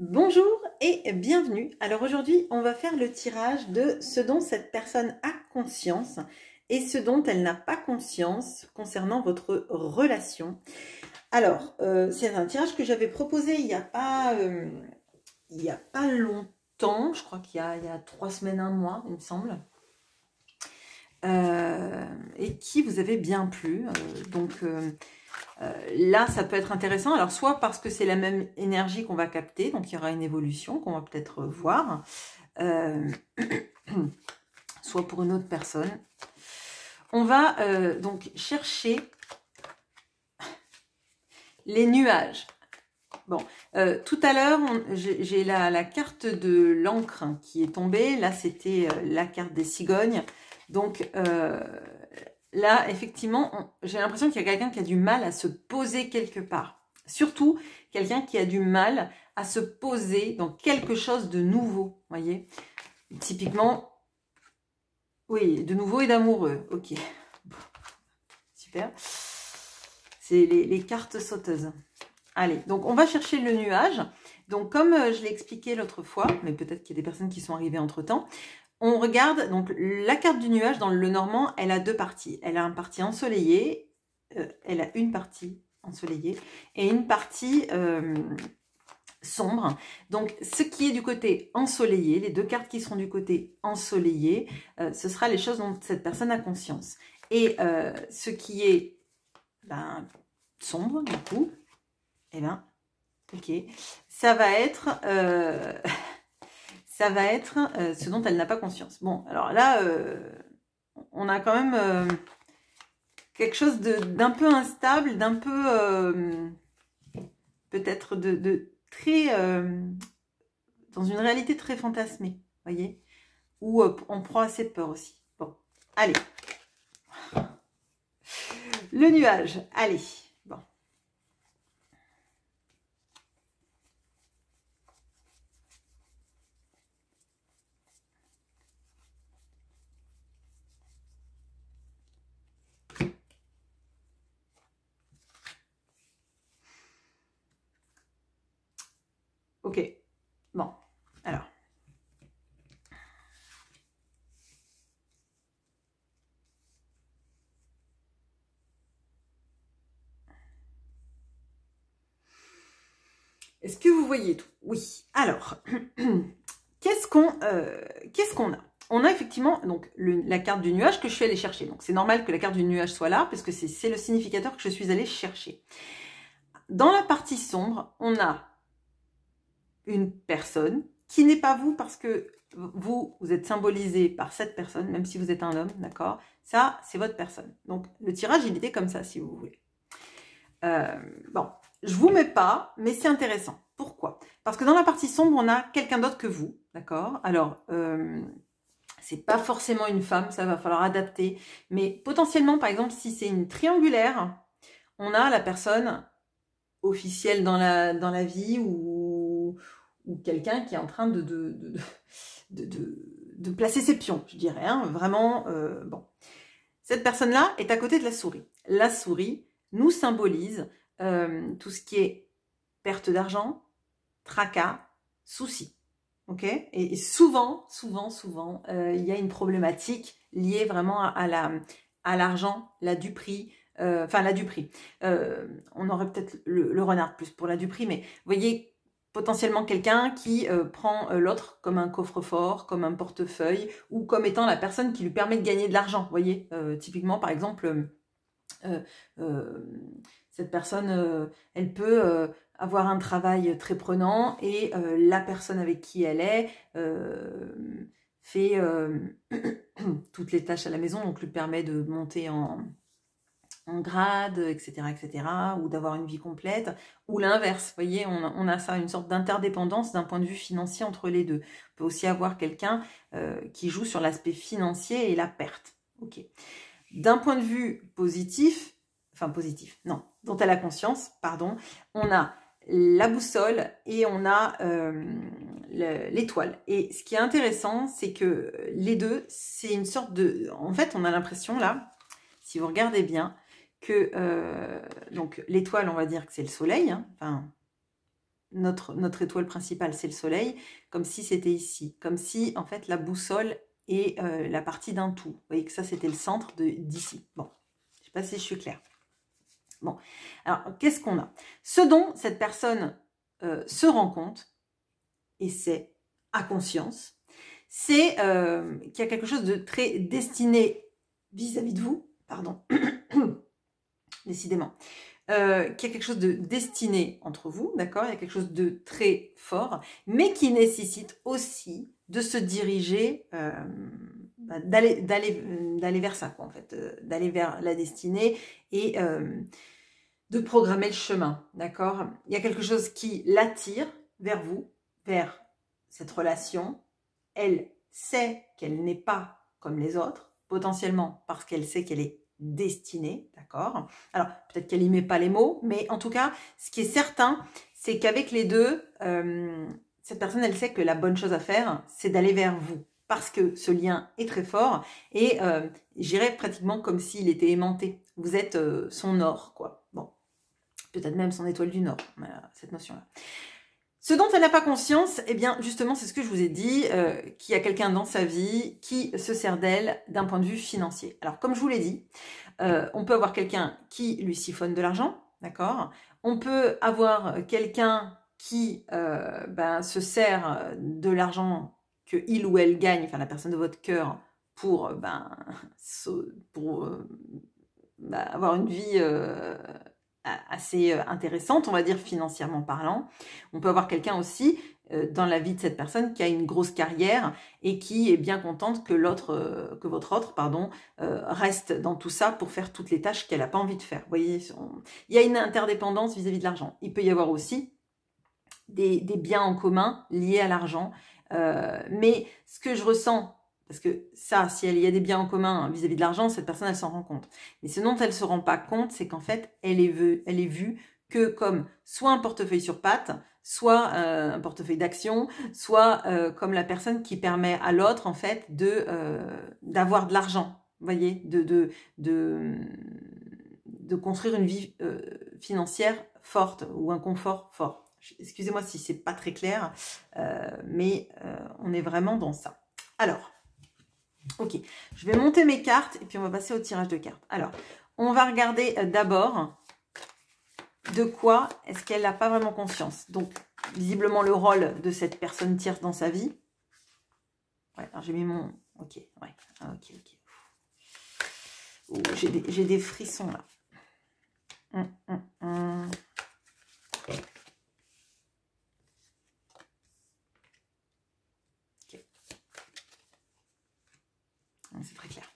Bonjour et bienvenue. Alors aujourd'hui, on va faire le tirage de ce dont cette personne a conscience et ce dont elle n'a pas conscience concernant votre relation. Alors, c'est un tirage que j'avais proposé il n'y a pas longtemps, je crois qu'il y a 3 semaines, un mois, il me semble. Et qui vous avait bien plu. Là, ça peut être intéressant. Alors, soit parce que c'est la même énergie qu'on va capter, donc il y aura une évolution qu'on va peut-être voir, soit pour une autre personne. On va donc chercher les nuages. Bon, tout à l'heure, j'ai la carte de l'encre qui est tombée. Là, c'était la carte des cigognes. Donc, là, effectivement, j'ai l'impression qu'il y a quelqu'un qui a du mal à se poser quelque part. Surtout, quelqu'un qui a du mal à se poser dans quelque chose de nouveau, voyez. Typiquement, oui, de nouveau et d'amoureux. Ok, super. C'est les cartes sauteuses. Allez, donc on va chercher le nuage. Donc, comme je l'ai expliqué l'autre fois, mais peut-être qu'il y a des personnes qui sont arrivées entre-temps, on regarde, donc la carte du nuage dans le Normand, elle a deux parties. Elle a une partie ensoleillée, elle a une partie ensoleillée et une partie sombre. Donc ce qui est du côté ensoleillé, les deux cartes qui seront du côté ensoleillé, ce sera les choses dont cette personne a conscience. Et ce qui est sombre, du coup, eh bien, ok, ça va être... ce dont elle n'a pas conscience. Bon, alors là, on a quand même quelque chose d'un peu instable, d'un peu peut-être de très... dans une réalité très fantasmée, voyez, où on prend assez de peur aussi. Bon, allez. Le nuage, allez. Bon. Ok, bon, alors. Est-ce que vous voyez tout? Oui. Alors, qu'est-ce qu'on a? On a effectivement donc la carte du nuage que je suis allée chercher. Donc, c'est normal que la carte du nuage soit là, parce que c'est le significateur que je suis allée chercher. Dans la partie sombre, on a une personne qui n'est pas vous, parce que vous êtes symbolisé par cette personne, même si vous êtes un homme, d'accord? Ça, c'est votre personne. Donc, le tirage, il était comme ça, si vous voulez. Bon, je vous mets pas, mais c'est intéressant. Pourquoi? Parce que dans la partie sombre, on a quelqu'un d'autre que vous, d'accord? Alors, c'est pas forcément une femme, ça va falloir adapter, mais potentiellement, par exemple, si c'est une triangulaire, on a la personne officielle dans la vie ou quelqu'un qui est en train de placer ses pions, je dirais, hein, vraiment, bon. Cette personne-là est à côté de la souris. La souris nous symbolise tout ce qui est perte d'argent, tracas, soucis. Ok? Et souvent, il y a une problématique liée vraiment à l'argent, la duperie, la duperie. On aurait peut-être le renard plus pour la duperie, mais vous voyez potentiellement quelqu'un qui prend l'autre comme un coffre-fort, comme un portefeuille, ou comme étant la personne qui lui permet de gagner de l'argent. Vous voyez, typiquement, par exemple, cette personne, elle peut avoir un travail très prenant et la personne avec qui elle est fait toutes les tâches à la maison, donc lui permet de monter en grade, etc., ou d'avoir une vie complète, ou l'inverse, vous voyez, on a ça, une sorte d'interdépendance d'un point de vue financier entre les deux. On peut aussi avoir quelqu'un qui joue sur l'aspect financier et la perte. Ok. D'un point de vue positif, non, dont elle a conscience, pardon, on a la boussole et on a l'étoile. Et ce qui est intéressant, c'est que les deux, c'est une sorte de... En fait, on a l'impression là, si vous regardez bien, que donc l'étoile, on va dire que c'est le soleil, hein, enfin, notre étoile principale, c'est le soleil, comme si c'était ici, comme si en fait la boussole est la partie d'un tout. Vous voyez que ça, c'était le centre d'ici. Bon, je ne sais pas si je suis claire. Bon, alors qu'est-ce qu'on a? Ce dont cette personne se rend compte, et c'est à conscience, c'est qu'il y a quelque chose de très destiné vis-à-vis de vous, pardon, décidément, qu'il y a quelque chose de destiné entre vous, d'accord? Il y a quelque chose de très fort, mais qui nécessite aussi de se diriger, d'aller vers ça, quoi, en fait, d'aller vers la destinée et de programmer le chemin, d'accord? Il y a quelque chose qui l'attire vers vous, vers cette relation. Elle sait qu'elle n'est pas comme les autres, potentiellement parce qu'elle sait qu'elle est destinée, d'accord? Alors, peut-être qu'elle n'y met pas les mots, mais en tout cas, ce qui est certain, c'est qu'avec les deux, cette personne, elle sait que la bonne chose à faire, c'est d'aller vers vous, parce que ce lien est très fort, et j'irais pratiquement comme s'il était aimanté. Vous êtes son or, quoi. Bon, peut-être même son étoile du Nord, cette notion-là. Ce dont elle n'a pas conscience, eh bien, justement, c'est ce que je vous ai dit, qu'il y a quelqu'un dans sa vie qui se sert d'elle d'un point de vue financier. Alors, comme je vous l'ai dit, on peut avoir quelqu'un qui lui siphonne de l'argent, d'accord? On peut avoir quelqu'un qui se sert de l'argent que il ou elle gagne, enfin la personne de votre cœur, pour avoir une vie assez intéressante, on va dire financièrement parlant. On peut avoir quelqu'un aussi dans la vie de cette personne qui a une grosse carrière et qui est bien contente que votre autre reste dans tout ça pour faire toutes les tâches qu'elle n'a pas envie de faire. Vous voyez, il y a une interdépendance vis-à-vis de l'argent. Il peut y avoir aussi des biens en commun liés à l'argent. Mais ce que je ressens, parce que ça, si il y a des biens en commun vis-à-vis de l'argent, cette personne, elle s'en rend compte. Mais ce dont elle ne se rend pas compte, c'est qu'en fait, elle est vue que comme soit un portefeuille sur pattes, soit un portefeuille d'action, soit comme la personne qui permet à l'autre, en fait, d'avoir de l'argent. Vous voyez, de construire une vie financière forte ou un confort fort. Excusez-moi si c'est pas très clair, mais on est vraiment dans ça. Alors, ok, je vais monter mes cartes et puis on va passer au tirage de cartes. Alors, on va regarder d'abord de quoi est-ce qu'elle n'a pas vraiment conscience. Donc, visiblement le rôle de cette personne tierce dans sa vie. Ouais, alors j'ai mis mon... Ok, ouais, ok. Oh, j'ai des frissons là. Okay. C'est très clair.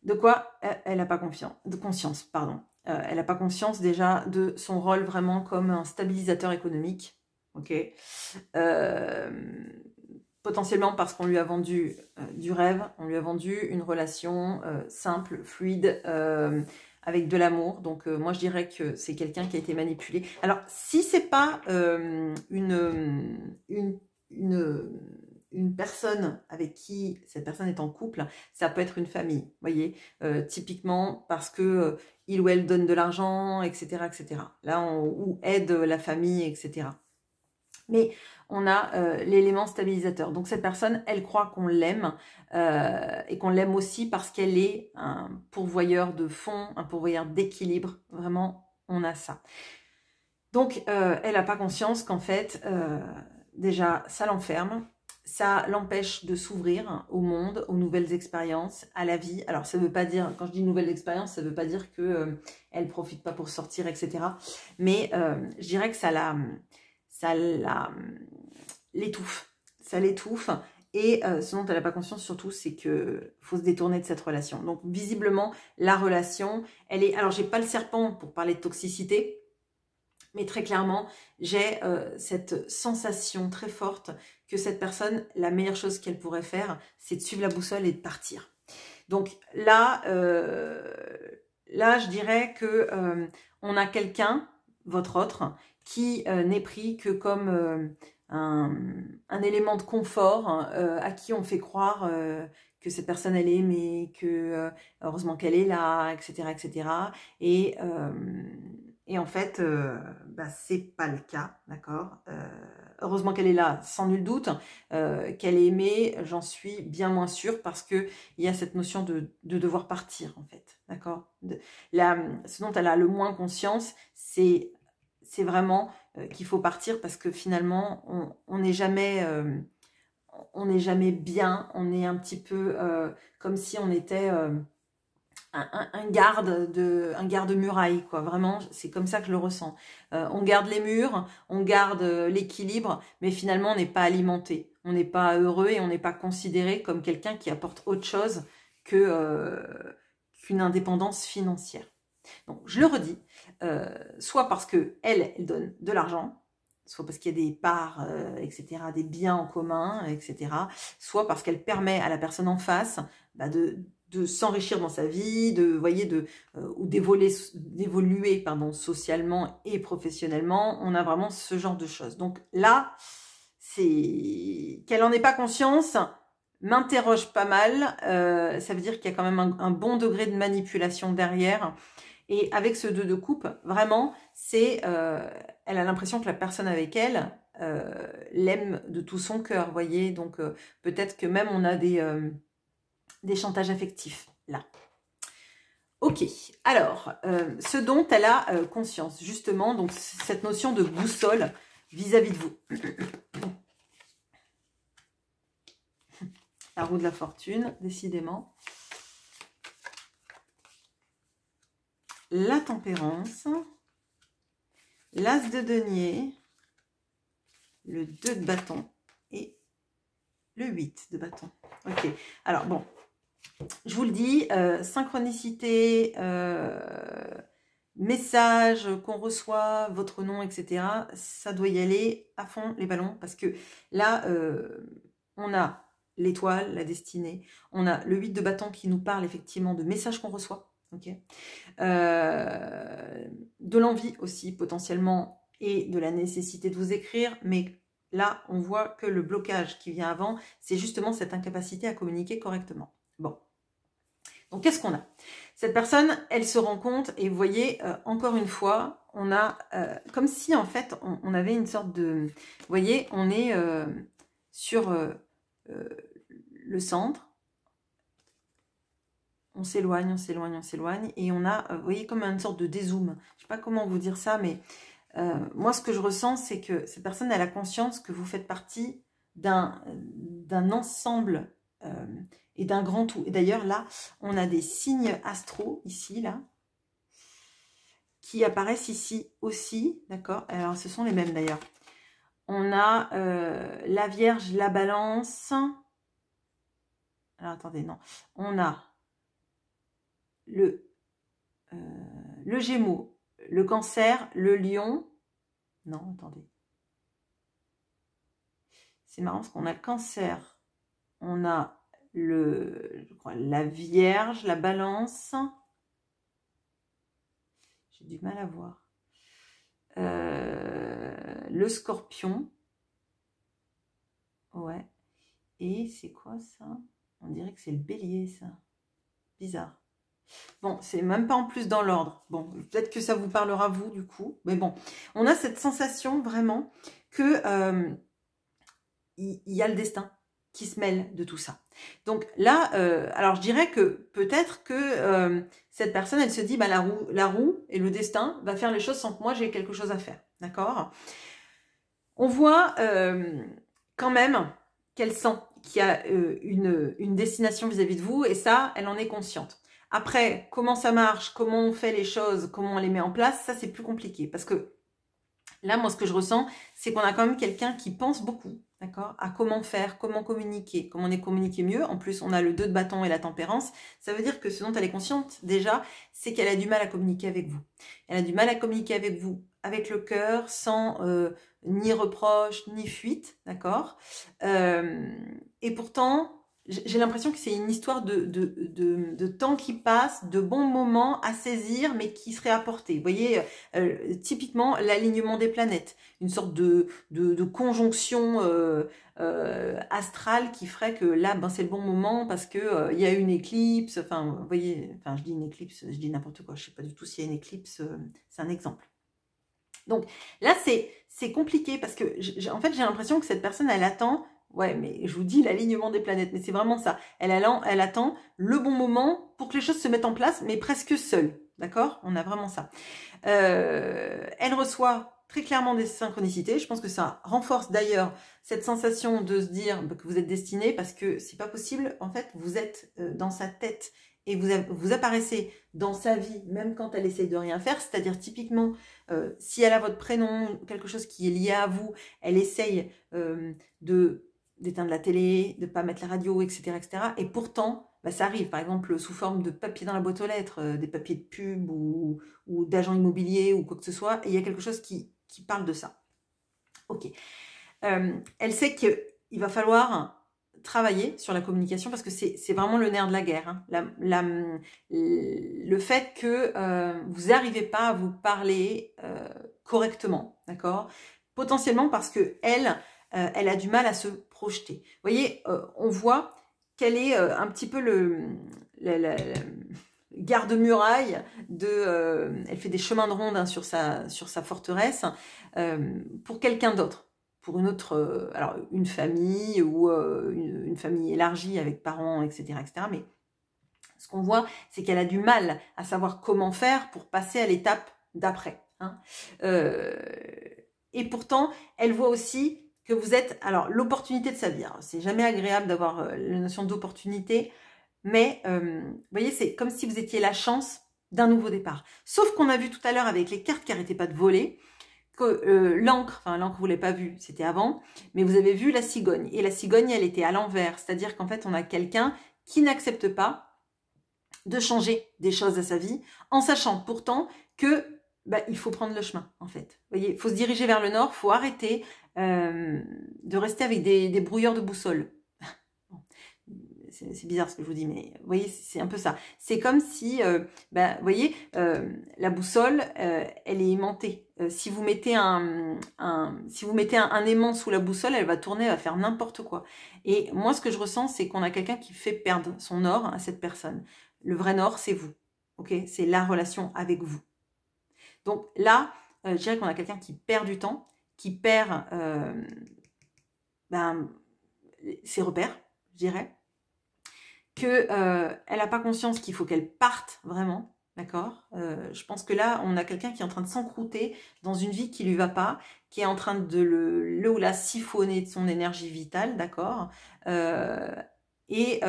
De quoi elle n'a pas conscience, pardon. Elle n'a pas conscience déjà de son rôle vraiment comme un stabilisateur économique. Ok. Potentiellement parce qu'on lui a vendu du rêve, on lui a vendu une relation simple, fluide, avec de l'amour. Donc moi je dirais que c'est quelqu'un qui a été manipulé. Alors si c'est pas une personne avec qui cette personne est en couple, ça peut être une famille, vous voyez, typiquement parce que il ou elle donne de l'argent, etc., etc. Là, ou aide la famille, etc. Mais on a l'élément stabilisateur. Donc cette personne, elle croit qu'on l'aime et qu'on l'aime aussi parce qu'elle est un pourvoyeur de fonds, un pourvoyeur d'équilibre. Vraiment, on a ça. Donc, elle n'a pas conscience qu'en fait, déjà, ça l'enferme. Ça l'empêche de s'ouvrir au monde, aux nouvelles expériences, à la vie. Alors, ça ne veut pas dire, quand je dis nouvelles expériences, ça ne veut pas dire qu'elle ne profite pas pour sortir, etc. Mais je dirais que ça l'étouffe. Ça l'étouffe. Et ce dont elle n'a pas conscience surtout, c'est qu'il faut se détourner de cette relation. Donc, visiblement, la relation, elle est... Alors, j'ai pas le serpent pour parler de toxicité, mais très clairement, j'ai cette sensation très forte que cette personne, la meilleure chose qu'elle pourrait faire, c'est de suivre la boussole et de partir. Donc là, je dirais que on a quelqu'un, votre autre, qui n'est pris que comme un élément de confort à qui on fait croire que cette personne elle est aimée, que heureusement qu'elle est là, etc., etc. Et Et en fait, c'est pas le cas, d'accord. Heureusement qu'elle est là, sans nul doute. Qu'elle est aimée, j'en suis bien moins sûre parce que il y a cette notion de devoir partir, en fait, d'accord. Ce dont elle a le moins conscience, c'est vraiment qu'il faut partir parce que finalement, on n'est jamais bien. On est un petit peu comme si on était un garde muraille, quoi. Vraiment, c'est comme ça que je le ressens. On garde les murs, on garde l'équilibre, mais finalement, on n'est pas alimenté. On n'est pas heureux et on n'est pas considéré comme quelqu'un qui apporte autre chose qu'une indépendance financière. Donc, je le redis, soit parce que elle donne de l'argent, soit parce qu'il y a des parts, etc., des biens en commun, etc., soit parce qu'elle permet à la personne en face de s'enrichir dans sa vie, ou d'évoluer socialement et professionnellement. On a vraiment ce genre de choses. Donc là, c'est qu'elle n'en ait pas conscience, m'interroge pas mal. Ça veut dire qu'il y a quand même un bon degré de manipulation derrière. Et avec ce 2 de coupe, vraiment, elle a l'impression que la personne avec elle l'aime de tout son cœur, voyez. Donc peut-être que même on a des chantages affectifs là. Ok, alors, ce dont elle a conscience, justement, donc cette notion de boussole vis-à-vis de vous. La roue de la fortune, décidément. La tempérance, l'as de denier, le 2 de bâton et le 8 de bâton. Ok, alors bon, je vous le dis, synchronicité, message qu'on reçoit, votre nom, etc. Ça doit y aller à fond les ballons parce que là, on a l'étoile, la destinée, on a le 8 de bâton qui nous parle effectivement de messages qu'on reçoit. Okay. De l'envie aussi potentiellement et de la nécessité de vous écrire, mais là on voit que le blocage qui vient avant, c'est justement cette incapacité à communiquer correctement. Bon, donc qu'est-ce qu'on a? Cette personne, elle se rend compte et vous voyez, encore une fois, on a comme si en fait on avait une sorte de, vous voyez, on est sur le centre. On s'éloigne, on s'éloigne, on s'éloigne. Et on a, vous voyez, comme une sorte de dézoom. Je ne sais pas comment vous dire ça, mais moi, ce que je ressens, c'est que cette personne, elle a conscience que vous faites partie d'un ensemble et d'un grand tout. Et d'ailleurs, là, on a des signes astraux, ici, là, qui apparaissent ici aussi, d'accord? Alors, ce sont les mêmes, d'ailleurs. On a la Vierge, la Balance. Alors, attendez, non. On a le Gémeaux, le Cancer, le Lion. Non, attendez. C'est marrant parce qu'on a le Cancer, on a je crois, la Vierge, la Balance. J'ai du mal à voir. Le Scorpion. Ouais. Et c'est quoi ça? On dirait que c'est le Bélier, ça. Bizarre. Bon, c'est même pas en plus dans l'ordre. Bon, peut-être que ça vous parlera vous du coup. Mais bon, on a cette sensation vraiment que il y a le destin qui se mêle de tout ça. Donc là, alors je dirais que peut-être que cette personne, elle se dit, bah, la roue et le destin va faire les choses sans que moi j'ai quelque chose à faire. D'accord? On voit quand même qu'elle sent qu'il y a une destination vis-à-vis de vous et ça, elle en est consciente. Après, comment ça marche, comment on fait les choses, comment on les met en place, ça c'est plus compliqué. Parce que là, moi ce que je ressens, c'est qu'on a quand même quelqu'un qui pense beaucoup, d'accord, à comment faire, comment communiquer, comment on est communiqué mieux. En plus, on a le 2 de bâton et la tempérance. Ça veut dire que ce dont elle est consciente déjà, c'est qu'elle a du mal à communiquer avec vous. Elle a du mal à communiquer avec vous, avec le cœur, sans ni reproche, ni fuite, d'accord. Et pourtant, j'ai l'impression que c'est une histoire de temps qui passe, de bons moments à saisir, mais qui seraient apportés. Vous voyez, typiquement, l'alignement des planètes. Une sorte de conjonction astrale qui ferait que là, ben, c'est le bon moment parce que il y a une éclipse. Enfin, vous voyez, enfin, je dis une éclipse, je dis n'importe quoi. Je sais pas du tout s'il y a une éclipse, c'est un exemple. Donc là, c'est compliqué parce que, en fait, j'ai l'impression que cette personne, elle attend, ouais, mais je vous dis l'alignement des planètes, mais c'est vraiment ça. Elle attend le bon moment pour que les choses se mettent en place, mais presque seule, d'accord? On a vraiment ça. Elle reçoit très clairement des synchronicités. Je pense que ça renforce d'ailleurs cette sensation de se dire que vous êtes destiné, parce que c'est pas possible. En fait, vous êtes dans sa tête et vous apparaissez dans sa vie, même quand elle essaye de rien faire. C'est-à-dire typiquement, si elle a votre prénom, quelque chose qui est lié à vous, elle essaye d'éteindre la télé, de pas mettre la radio, etc., etc. Et pourtant, bah, ça arrive, par exemple, sous forme de papier dans la boîte aux lettres, des papiers de pub ou d'agents immobiliers ou quoi que ce soit, et il y a quelque chose qui parle de ça. Ok. Elle sait qu'il va falloir travailler sur la communication parce que c'est vraiment le nerf de la guerre. Hein. Le fait que vous n'arrivez pas à vous parler correctement, d'accord? Potentiellement parce que elle a du mal à se projeter. Vous voyez, on voit qu'elle est un petit peu la garde-muraille elle fait des chemins de ronde, hein, sur sa forteresse pour quelqu'un d'autre, pour une autre, alors une famille ou une famille élargie avec parents, etc., etc. Mais ce qu'on voit, c'est qu'elle a du mal à savoir comment faire pour passer à l'étape d'après. Hein. Et pourtant, elle voit aussi que vous êtes, alors l'opportunité de sa vie. C'est jamais agréable d'avoir la notion d'opportunité. Mais, vous voyez, c'est comme si vous étiez la chance d'un nouveau départ. Sauf qu'on a vu tout à l'heure avec les cartes qui n'arrêtaient pas de voler, que l'encre, vous ne l'avez pas vue, c'était avant, mais vous avez vu la cigogne. Et la cigogne, elle était à l'envers. C'est-à-dire qu'en fait, on a quelqu'un qui n'accepte pas de changer des choses à sa vie, en sachant pourtant que il faut prendre le chemin, en fait. Vous voyez, il faut se diriger vers le nord, il faut arrêter de rester avec des brouilleurs de boussole. C'est bizarre ce que je vous dis, mais vous voyez, c'est un peu ça. C'est comme si, vous voyez, la boussole, elle est aimantée. Si vous mettez un aimant sous la boussole, elle va tourner, elle va faire n'importe quoi. Et moi, ce que je ressens, c'est qu'on a quelqu'un qui fait perdre son or à cette personne. Le vrai nord, c'est vous. Ok, c'est la relation avec vous. Donc là, je dirais qu'on a quelqu'un qui perd du temps, qui perd ses repères, je dirais. Qu'elle n'a pas conscience qu'il faut qu'elle parte vraiment, d'accord? Je pense que là, on a quelqu'un qui est en train de s'encrouter dans une vie qui ne lui va pas, qui est en train de le ou la siphonner de son énergie vitale, d'accord? Et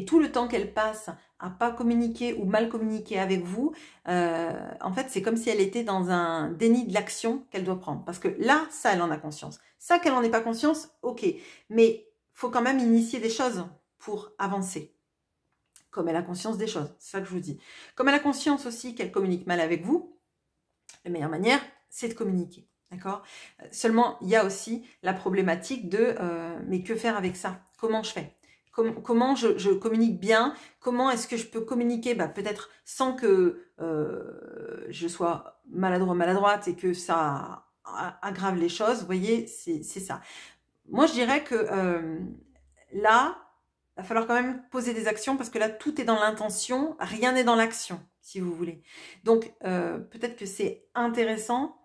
tout le temps qu'elle passe à pas communiquer ou mal communiquer avec vous, en fait, c'est comme si elle était dans un déni de l'action qu'elle doit prendre. Parce que là, ça, elle en a conscience. Ça, qu'elle n'en ait pas conscience, ok. Mais faut quand même initier des choses pour avancer, comme elle a conscience des choses, c'est ça que je vous dis. Comme elle a conscience aussi qu'elle communique mal avec vous, la meilleure manière, c'est de communiquer, d'accord? Seulement, il y a aussi la problématique de mais que faire avec ça? Comment je fais? Comment je communique bien? Comment est-ce que je peux communiquer peut-être sans que je sois maladroite et que ça aggrave les choses, vous voyez, c'est ça. Moi, je dirais que là, il va falloir quand même poser des actions parce que là, tout est dans l'intention, rien n'est dans l'action, si vous voulez. Donc, peut-être que c'est intéressant,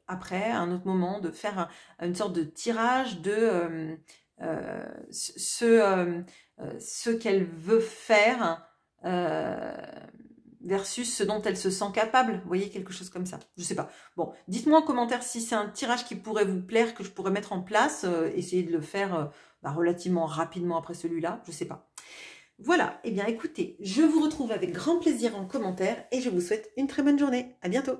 après, à un autre moment, de faire une sorte de tirage de ce qu'elle veut faire versus ce dont elle se sent capable. Vous voyez, quelque chose comme ça. Je sais pas. Bon, dites-moi en commentaire si c'est un tirage qui pourrait vous plaire, que je pourrais mettre en place, essayer de le faire relativement rapidement après celui-là, je sais pas. Voilà, eh bien écoutez, je vous retrouve avec grand plaisir en commentaire et je vous souhaite une très bonne journée. À bientôt.